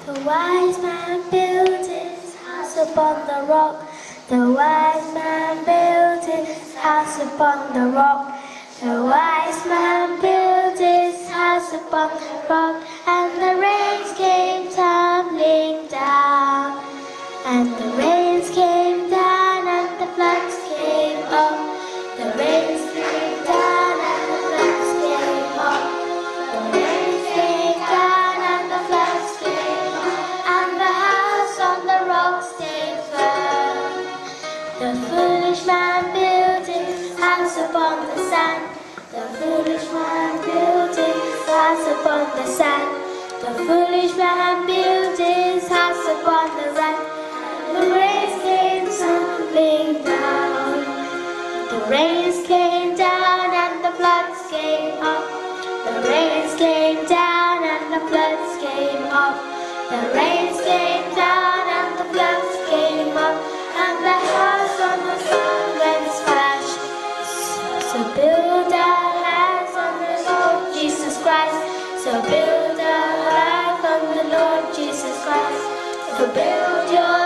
The wise man built his house upon the rock. The wise man built his house upon the rock. The wise man built his house upon the rock, and the rains came tumbling down. And the rains came down, and the floods came up. The rains came down, and the floods came up. The rains came down, and the floods came up, and the house on the rock stayed firm. The foolish man built his house upon the sand. The foolish man built his house upon the sand. The foolish man built his house upon the sand. The rains came tumbling down. The rains came down and the floods came up. The rains came down and the floods came up. The rains came down and the floods came up, and the house on the sun went splash. So build our lives on the Lord Jesus Christ. So build our life on the Lord Jesus Christ. So build your